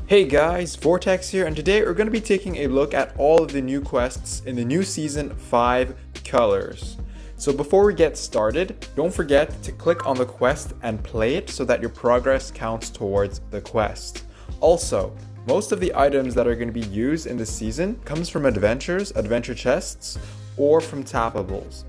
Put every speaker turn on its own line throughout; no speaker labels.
Hey guys, Vortex here, and today we're going to be taking a look at all of the new quests in the new Season 5 colors. So before we get started, don't forget to click on the quest and play it so that your progress counts towards the quest. Also, most of the items that are going to be used in this season comes from adventures, adventure chests, or from tappables.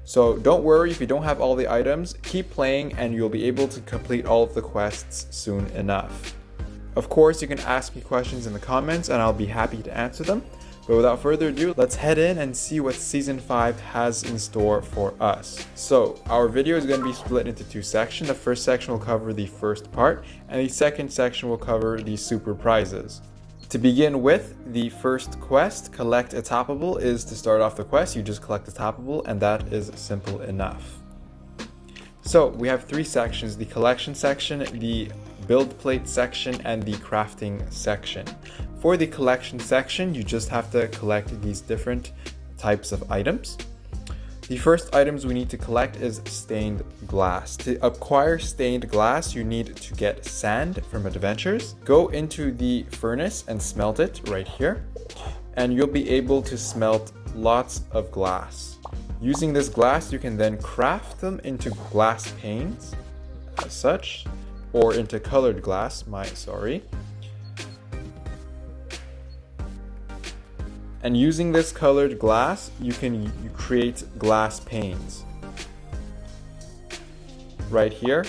So don't worry if you don't have all the items, keep playing and you'll be able to complete all of the quests soon enough. Of course, you can ask me questions in the comments and I'll be happy to answer them. But without further ado, let's head in and see what Season 5 has in store for us. So, our video is going to be split into two sections. The first section will cover the first part, and the second section will cover the super prizes. To begin with, the first quest, collect a tappable, is to start off the quest. You just collect a tappable, and that is simple enough. So, we have three sections: the collection section, the Buildplate section, and the crafting section. For the collection section, you just have to collect these different types of items. The first items we need to collect is stained glass. To acquire stained glass, you need to get sand from adventures. Go into the furnace and smelt it right here, and you'll be able to smelt lots of glass. Using this glass, you can then craft them into glass panes, as such, or into colored glass, And using this colored glass, you create glass panes. Right here.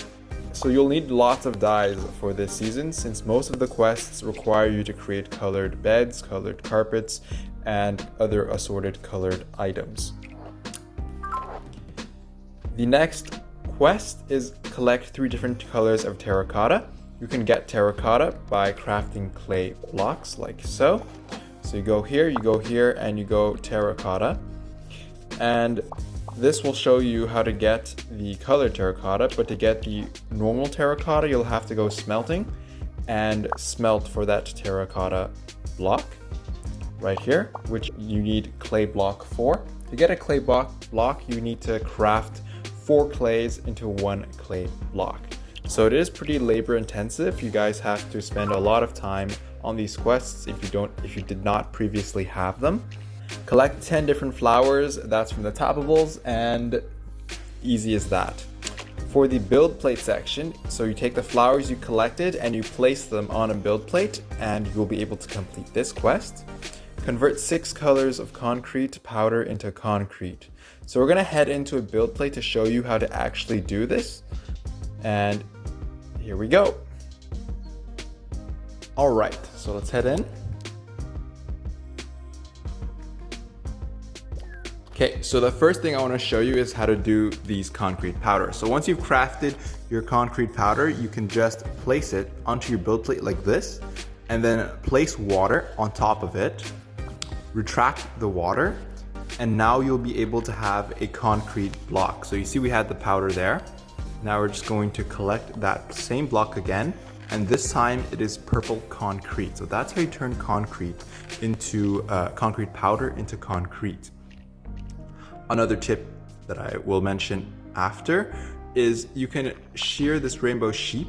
So you'll need lots of dyes for this season, since most of the quests require you to create colored beds, colored carpets, and other assorted colored items. The next quest is collect 3 different colors of terracotta. You can get terracotta by crafting clay blocks like so. So you go here, and you go terracotta. And this will show you how to get the colored terracotta, but to get the normal terracotta, you'll have to go smelting and smelt for that terracotta block right here, which you need clay block for. To get a clay block, you need to craft 4 clays into 1 clay block. So it is pretty labor intensive. You guys have to spend a lot of time on these quests if you did not previously have them. Collect 10 different flowers, that's from the tappables, and easy as that. For the build plate section, so you take the flowers you collected and you place them on a build plate, and you'll be able to complete this quest. Convert 6 colors of concrete powder into concrete. So we're going to head into a build plate to show you how to actually do this. And here we go. Alright, so let's head in. Okay, so the first thing I want to show you is how to do these concrete powder. So once you've crafted your concrete powder, you can just place it onto your build plate like this, and then place water on top of it. Retract the water, and now you'll be able to have a concrete block. So you see we had the powder there. Now we're just going to collect that same block again, and this time it is purple concrete. So that's how you turn concrete into concrete powder into concrete. Another tip that I will mention after is you can shear this rainbow sheep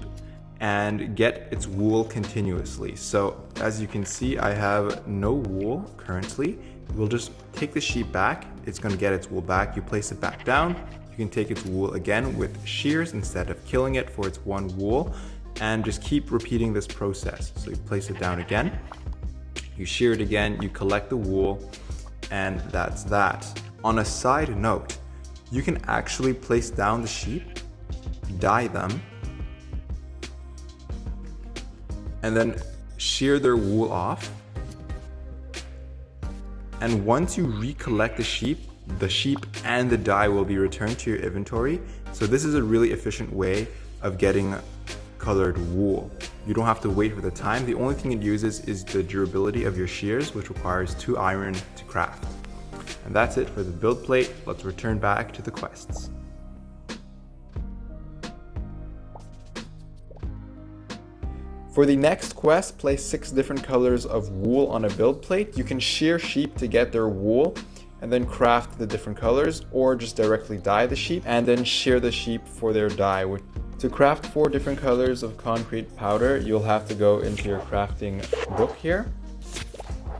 and get its wool continuously. So as you can see, I have no wool currently. We'll just take the sheep back. It's going to get its wool back. You place it back down. You can take its wool again with shears instead of killing it for its one wool, and just keep repeating this process. So you place it down again, you shear it again, you collect the wool, and that's that. On a side note, you can actually place down the sheep, dye them, and then shear their wool off. And once you recollect the sheep and the dye will be returned to your inventory. So this is a really efficient way of getting colored wool. You don't have to wait for the time. The only thing it uses is the durability of your shears, which requires 2 iron to craft. And that's it for the build plate. Let's return back to the quests. For the next quest, place 6 different colors of wool on a build plate. You can shear sheep to get their wool and then craft the different colors, or just directly dye the sheep and then shear the sheep for their dye. To To craft 4 different colors of concrete powder, you'll have to go into your crafting book here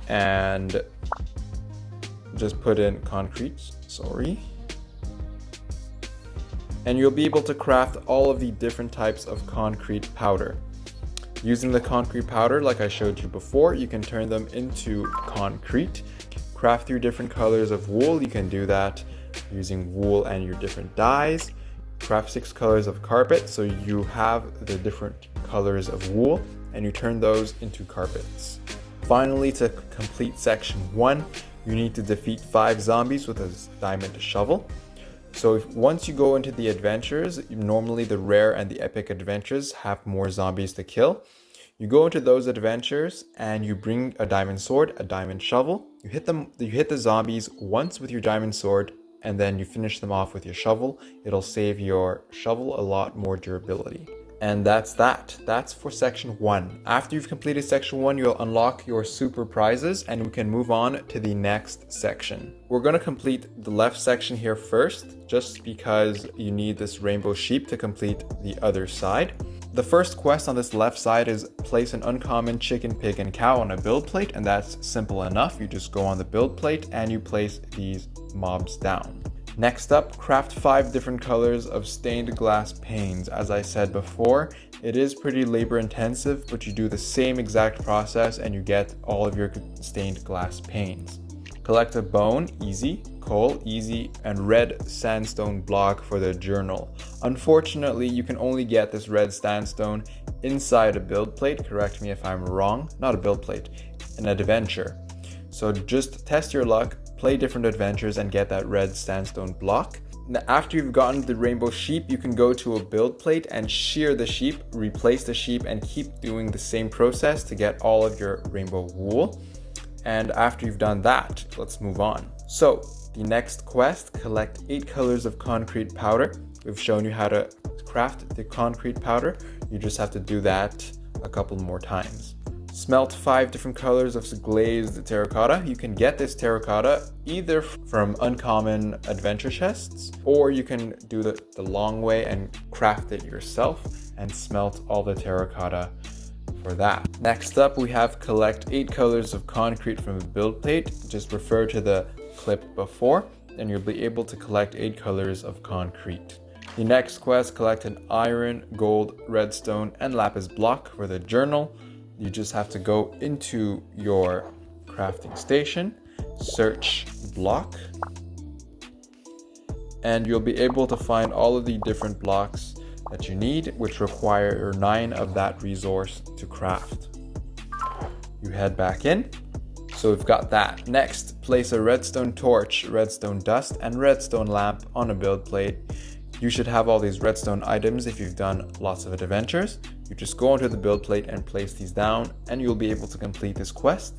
and just put in concrete, and you'll be able to craft all of the different types of concrete powder. Using the concrete powder, like I showed you before, you can turn them into concrete. Craft your different colors of wool, you can do that using wool and your different dyes. Craft 6 colors of carpet, so you have the different colors of wool and you turn those into carpets. Finally, to complete section 1, you need to defeat 5 zombies with a diamond shovel. So once you go into the adventures, normally the rare and the epic adventures have more zombies to kill. You go into those adventures and you bring a diamond sword, a diamond shovel. You hit the zombies once with your diamond sword, and then you finish them off with your shovel. It'll save your shovel a lot more durability. And that's that. That's for section 1. After you've completed section 1, you'll unlock your super prizes and we can move on to the next section. We're going to complete the left section here first, just because you need this rainbow sheep to complete the other side. The first quest on this left side is place an uncommon chicken, pig, and cow on a build plate, and that's simple enough. You just go on the build plate and you place these mobs down. Next up, craft 5 different colors of stained glass panes. As I said before, it is pretty labor intensive, but you do the same exact process and you get all of your stained glass panes. Collect a bone, easy, coal, easy, and red sandstone block for the journal. Unfortunately, you can only get this red sandstone inside a build plate. Correct me if I'm wrong. Not a build plate, an adventure. So just test your luck, play different adventures, and get that red sandstone block. Now, after you've gotten the rainbow sheep, you can go to a build plate and shear the sheep, replace the sheep, and keep doing the same process to get all of your rainbow wool. And after you've done that, let's move on. So the next quest, collect 8 colors of concrete powder. We've shown you how to craft the concrete powder. You just have to do that a couple more times. Smelt 5 different colors of glazed terracotta. You can get this terracotta either from uncommon adventure chests, or you can do the long way and craft it yourself and smelt all the terracotta for that. Next up, we have collect 8 colors of concrete from a build plate. Just refer to the clip before and you'll be able to collect 8 colors of concrete. The next quest, collect an iron, gold, redstone, and lapis block for the journal. You just have to go into your crafting station, search block, and you'll be able to find all of the different blocks that you need, which require 9 of that resource to craft. You head back in. So we've got that. Next, place a redstone torch, redstone dust, and redstone lamp on a build plate. You should have all these redstone items if you've done lots of adventures. You just go onto the build plate and place these down, and you'll be able to complete this quest.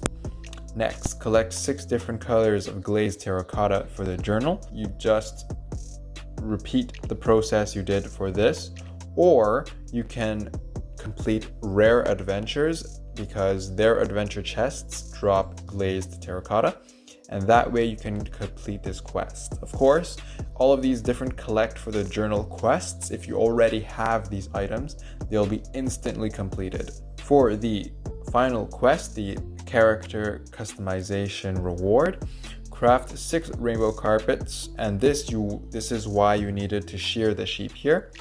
Next, collect 6 different colors of glazed terracotta for the journal. You just repeat the process you did for this, or you can complete rare adventures because their adventure chests drop glazed terracotta, and that way you can complete this quest. Of course, all of these different collect for the journal quests. If you already have these items, they'll be instantly completed. For the final quest, the character customization reward, craft 6 rainbow carpets, and this is why you needed to shear the sheep here.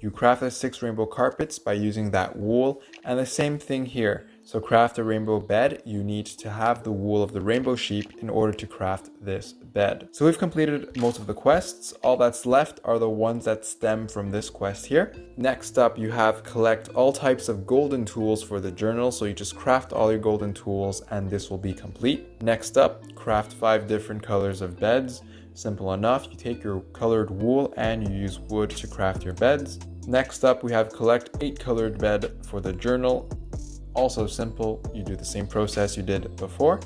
You crafted 6 rainbow carpets by using that wool, and the same thing here. So craft a rainbow bed, you need to have the wool of the rainbow sheep in order to craft this bed. So we've completed most of the quests. All that's left are the ones that stem from this quest here. Next up, you have collect all types of golden tools for the journal. So you just craft all your golden tools and this will be complete. Next up, craft 5 different colors of beds. Simple enough. You take your colored wool and you use wood to craft your beds. Next up, we have collect 8 colored bed for the journal. Also simple, you do the same process you did before.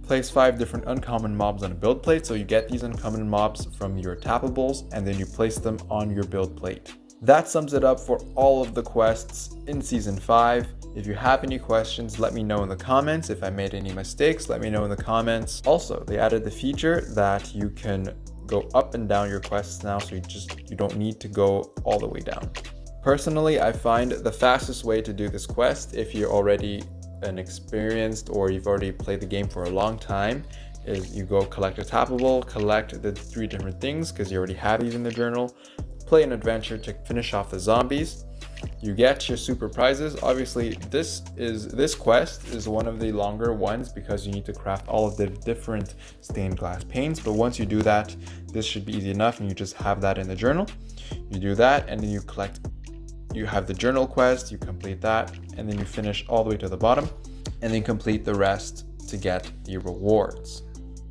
Place 5 different uncommon mobs on a build plate. So you get these uncommon mobs from your tappables and then you place them on your build plate. That sums it up for all of the quests in Season 5. If you have any questions, let me know in the comments. If I made any mistakes, let me know in the comments. Also, they added the feature that you can go up and down your quests now, so you don't need to go all the way down. Personally, I find the fastest way to do this quest, if you're already an experienced or you've already played the game for a long time, is you go collect a tappable, collect the 3 different things because you already have these in the journal, play an adventure to finish off the zombies. You get your super prizes. Obviously, this quest is one of the longer ones because you need to craft all of the different stained glass panes. But once you do that, this should be easy enough, and you just have that in the journal. You do that, and then you have the journal quest, you complete that, and then you finish all the way to the bottom, and then complete the rest to get the rewards.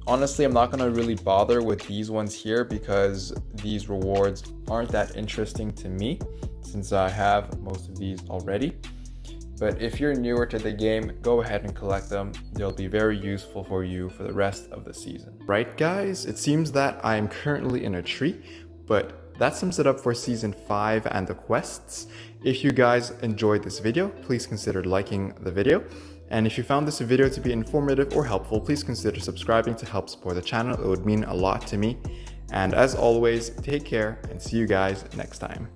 Honestly, I'm not going to really bother with these ones here because these rewards aren't that interesting to me since I have most of these already. But if you're newer to the game, go ahead and collect them. They'll be very useful for you for the rest of the season. Right, guys, it seems that I am currently in a tree, but that sums it up for season 5 and the quests. If you guys enjoyed this video, please consider liking the video. And if you found this video to be informative or helpful, please consider subscribing to help support the channel. It would mean a lot to me. And as always, take care and see you guys next time.